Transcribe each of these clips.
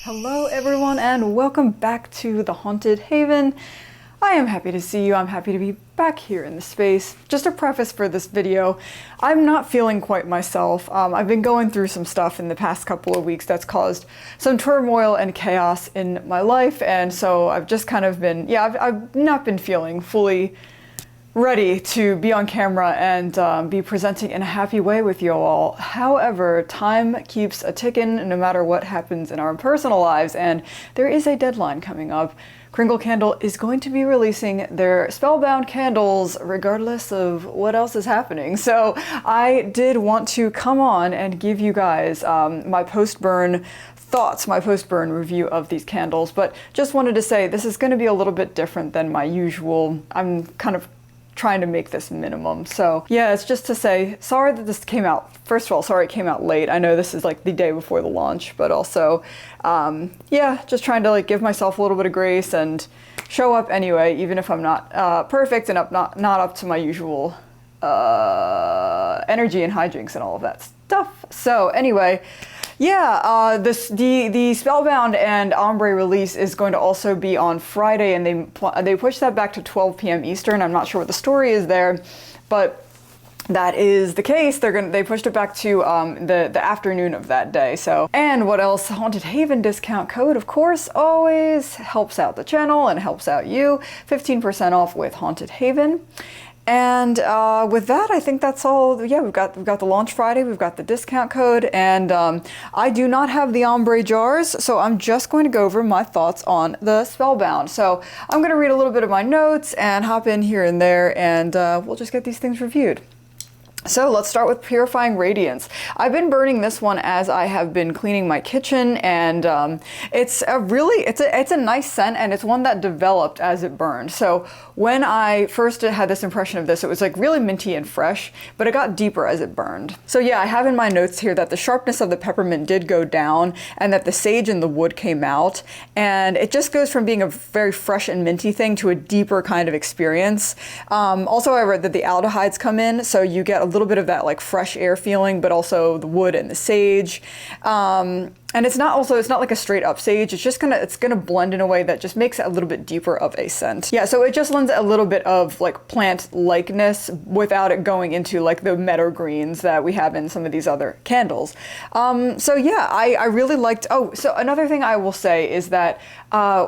Hello everyone and welcome back to the Haunted Haven. I am happy to see you. I'm happy to be back here in the space. Just a preface for this video, I'm not feeling quite myself. I've been going through some stuff in the past couple of weeks that's caused some turmoil and chaos in my life, and so I've just kind of been, I've not been feeling fully ready to be on camera and be presenting in a happy way with you all. However, time keeps a ticking no matter what happens in our personal lives, and there is a deadline coming up. Kringle Candle is going to be releasing their Spellbound candles regardless of what else is happening. So I did want to come on and give you guys my post-burn thoughts, my post-burn review of these candles, but just wanted to say this is going to be a little bit different than my usual. I'm kind of trying to make this minimum. So yeah, it's just to say, sorry that this came out. First of all, sorry it came out late. I know this is like the day before the launch, but also, yeah, just trying to like give myself a little bit of grace and show up anyway, even if I'm not perfect and not up to my usual energy and hijinks and all of that stuff. So anyway, yeah, the Spellbound and Ombre release is going to also be on Friday, and they pushed that back to 12 p.m. Eastern. I'm not sure what the story is there, but that is the case. They pushed it back to the afternoon of that day. So, and what else? Haunted Haven discount code, of course, always helps out the channel and helps out you. 15% off with Haunted Haven. And with that, I think that's all. Yeah, we've got the launch Friday, we've got the discount code, and I do not have the ombre jars, so I'm just going to go over my thoughts on the Spellbound. So I'm going to read a little bit of my notes and hop in here and there, and we'll just get these things reviewed. So let's start with Purifying Radiance. I've been burning this one as I have been cleaning my kitchen, and it's a nice scent, and it's one that developed as it burned. So when I first had this impression of this, it was like really minty and fresh, but it got deeper as it burned. So yeah, I have in my notes here that the sharpness of the peppermint did go down and that the sage and the wood came out, and it just goes from being a very fresh and minty thing to a deeper kind of experience. Also, I read that the aldehydes come in, so you get a little bit of that like fresh air feeling, but also the wood and the sage. And it's not like a straight up sage. It's gonna blend in a way that just makes it a little bit deeper of a scent. Yeah, so it just lends a little bit of like plant likeness without it going into like the meadow greens that we have in some of these other candles. So yeah, I really liked. Oh, so another thing I will say is that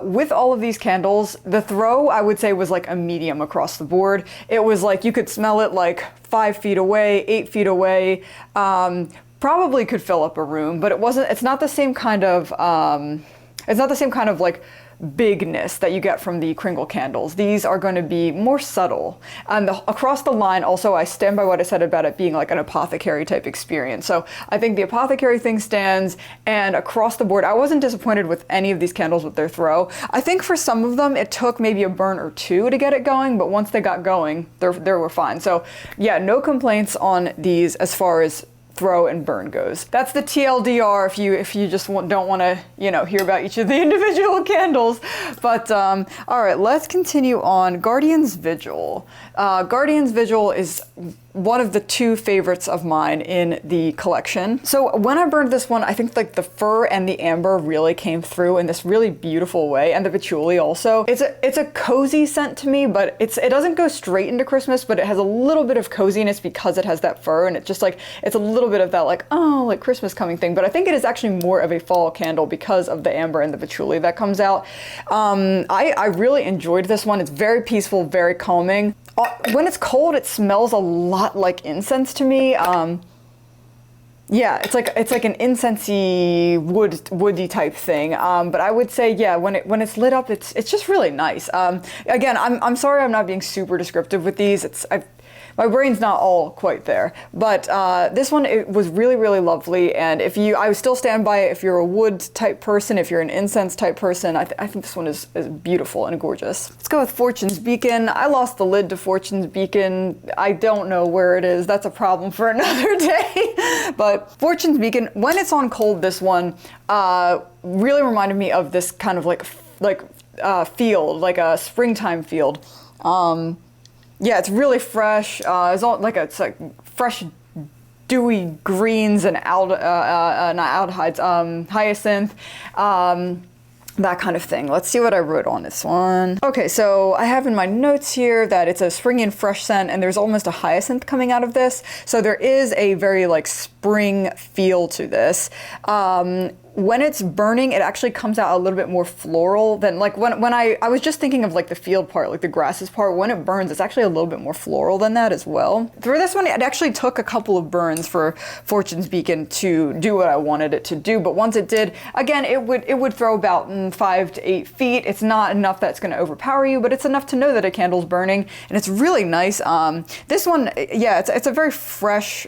with all of these candles, the throw I would say was like a medium across the board. It was like you could smell it like 5 feet away, 8 feet away. Probably could fill up a room, but it's not the same kind of like bigness that you get from the Kringle candles. These are going to be more subtle. And across the line, also, I stand by what I said about it being like an apothecary type experience. So I think the apothecary thing stands, and across the board, I wasn't disappointed with any of these candles with their throw. I think for some of them, it took maybe a burn or two to get it going, but once they got going, they were fine. So yeah, no complaints on these as far as throw and burn goes. That's the TLDR if you just don't want to, hear about each of the individual candles. But all right, let's continue on. Guardian's Vigil. Guardian's Vigil is one of the 2 favorites of mine in the collection. So when I burned this one, I think like the fir and the amber really came through in this really beautiful way, and the patchouli also. It's a cozy scent to me, but it doesn't go straight into Christmas, but it has a little bit of coziness because it has that fir, and it's just like, it's a little bit of that like, oh, like Christmas coming thing. But I think it is actually more of a fall candle because of the amber and the patchouli that comes out. I really enjoyed this one. It's very peaceful, very calming. When it's cold, it smells a lot like incense to me. Yeah, it's like an incensey woody type thing. But I would say, yeah, when it's lit up, it's just really nice. Again, I'm sorry I'm not being super descriptive with these. My brain's not all quite there, but this one, it was really, really lovely. And I would still stand by it if you're a wood type person, if you're an incense type person. I think this one is beautiful and gorgeous. Let's go with Fortune's Beacon. I lost the lid to Fortune's Beacon. I don't know where it is. That's a problem for another day. But Fortune's Beacon, when it's on cold, this one really reminded me of this kind of like field, like a springtime field. Yeah, it's really fresh. It's like fresh dewy greens and not aldehydes, hyacinth, that kind of thing. Let's see what I wrote on this one. Okay, so I have in my notes here that it's a springy and fresh scent, and there's almost a hyacinth coming out of this. So there is a very like spring feel to this. When it's burning, it actually comes out a little bit more floral than like when I was just thinking of like the field part, like the grasses part. When it burns, it's actually a little bit more floral than that as well. For this one, it actually took a couple of burns for Fortune's Beacon to do what I wanted it to do. But once it did, again, it would throw about 5 to 8 feet. It's not enough that's going to overpower you, but it's enough to know that a candle's burning, and it's really nice. This one, yeah, it's a very fresh,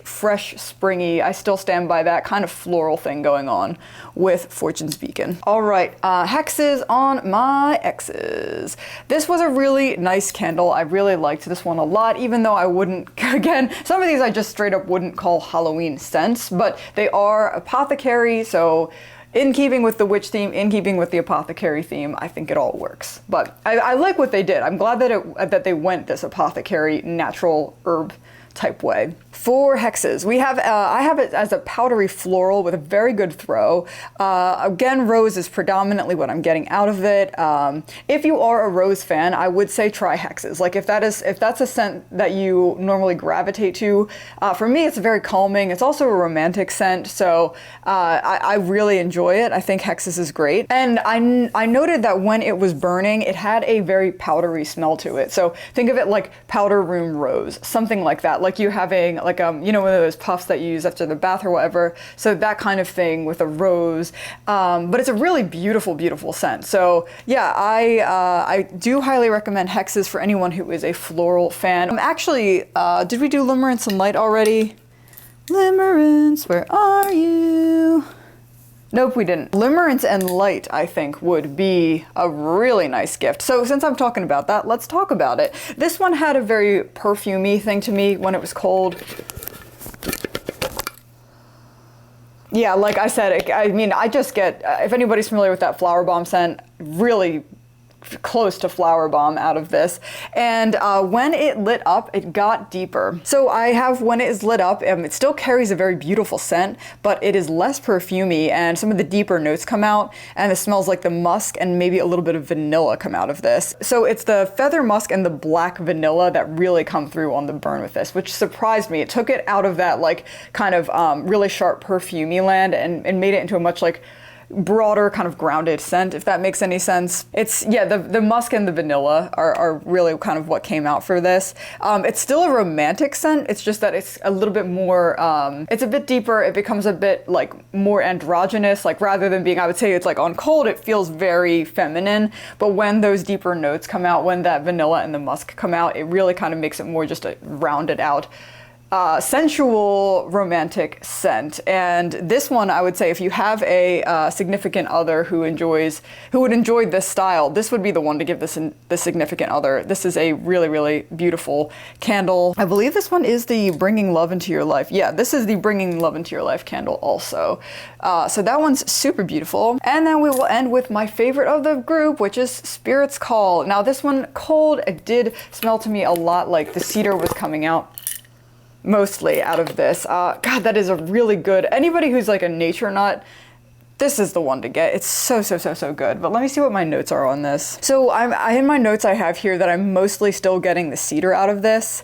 springy. I still stand by that kind of floral thing going on with Fortune's Beacon. All right, hexes on my X's. This was a really nice candle. I really liked this one a lot, even though I wouldn't, again, some of these I just straight up wouldn't call Halloween scents, but they are apothecary, so in keeping with the witch theme, in keeping with the apothecary theme, I think it all works. But I like what they did. I'm glad that they went this apothecary natural herb type way. For hexes, we have, I have it as a powdery floral with a very good throw. Again, rose is predominantly what I'm getting out of it. If you are a rose fan, I would say try hexes. Like if that's a scent that you normally gravitate to, for me, it's very calming. It's also a romantic scent, so I really enjoy it. I think hexes is great. And I noted that when it was burning, it had a very powdery smell to it. So think of it like powder room rose, something like that. Like you're having like you know, one of those puffs that you use after the bath or whatever. So that kind of thing with a rose. But it's a really beautiful scent. So yeah, I do highly recommend hexes for anyone who is a floral fan. Actually, did we do limerence and light already? Limerence, where are you? Nope, we didn't. Limerence and light, I think, would be a really nice gift. So since I'm talking about that, let's talk about it. This one had a very perfumey thing to me when it was cold. Yeah, like I said, I mean, I just get, if anybody's familiar with that Flower Bomb scent, really close to Flower Bomb out of this. And when it lit up, it got deeper. So I have, when it is lit up, it still carries a very beautiful scent, but it is less perfumey, and some of the deeper notes come out, and it smells like the musk and maybe a little bit of vanilla come out of this. So it's the feather musk and the black vanilla that really come through on the burn with this, which surprised me. It took it out of that like kind of really sharp perfumey land and made it into a much like broader kind of grounded scent, if that makes any sense. It's, yeah, the musk and the vanilla are really kind of what came out for this. It's still a romantic scent, it's just that it's a little bit more, it's a bit deeper, it becomes a bit like more androgynous, like rather than being, I would say it's like on cold, it feels very feminine, but when those deeper notes come out, when that vanilla and the musk come out, it really kind of makes it more just a rounded out sensual romantic scent. And this one, I would say, if you have a significant other who would enjoy this style, this would be the one to give this the significant other. This is a really beautiful candle. I believe this one is the Bringing Love Into Your Life. Yeah, this is the Bringing Love Into Your Life candle also. So that one's super beautiful. And then we will end with my favorite of the group, which is Spirit's Call. Now this one, cold, it did smell to me a lot like the cedar was coming out mostly out of this. God, that is a really good, anybody who's like a nature nut, this is the one to get. It's so good. But let me see what my notes are on this. So in my notes I have here that I'm mostly still getting the cedar out of this.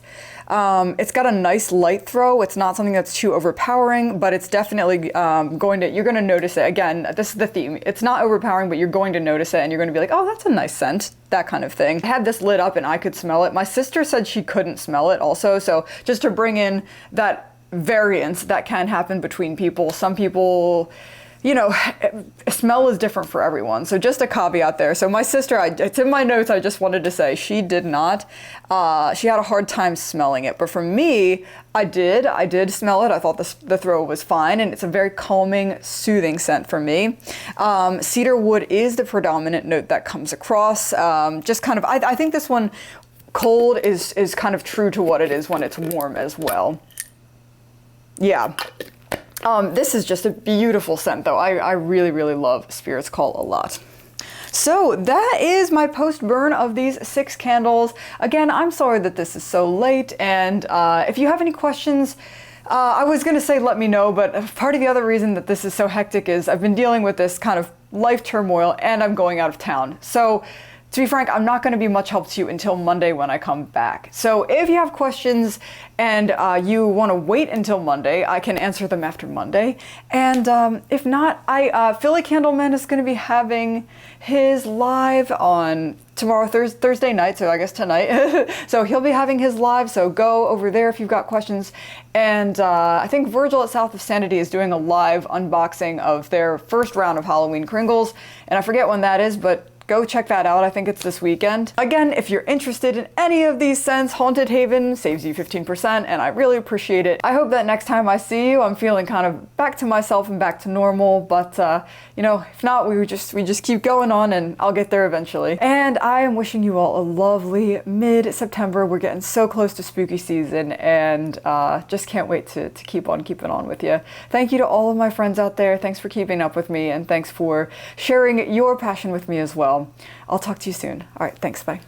It's got a nice light throw. It's not something that's too overpowering, but it's definitely you're going to notice it. Again, this is the theme. It's not overpowering, but you're going to notice it and you're going to be like, oh, that's a nice scent, that kind of thing. I had this lit up and I could smell it. My sister said she couldn't smell it also. So just to bring in that variance that can happen between people, some people, you know, smell is different for everyone. So just a caveat there. So my sister, it's in my notes, I just wanted to say she did not. She had a hard time smelling it. But for me, I did smell it. I thought the throw was fine. And it's a very calming, soothing scent for me. Cedar wood is the predominant note that comes across. Just kind of, I think this one, cold, is kind of true to what it is when it's warm as well. Yeah. This is just a beautiful scent though. I really love Spirit's Call a lot. So that is my post burn of these 6 candles. Again, I'm sorry that this is so late, and if you have any questions, I was going to say let me know, but part of the other reason that this is so hectic is I've been dealing with this kind of life turmoil and I'm going out of town. So to be frank, I'm not going to be much help to you until Monday when I come back. So if you have questions and you want to wait until Monday, I can answer them after Monday. And if not, Philly Candleman is going to be having his live on tomorrow, Thursday night, so I guess tonight. So he'll be having his live, so go over there if you've got questions. And I think Vigil at South of Sanity is doing a live unboxing of their first round of Halloween Kringles. And I forget when that is, but go check that out. I think it's this weekend. Again, if you're interested in any of these scents, Haunted Haven saves you 15%, and I really appreciate it. I hope that next time I see you, I'm feeling kind of back to myself and back to normal, but you know, if not, we just keep going on and I'll get there eventually. And I am wishing you all a lovely mid-September. We're getting so close to spooky season, and just can't wait to keep on keeping on with you. Thank you to all of my friends out there. Thanks for keeping up with me, and thanks for sharing your passion with me as well. I'll talk to you soon. All right, thanks, bye.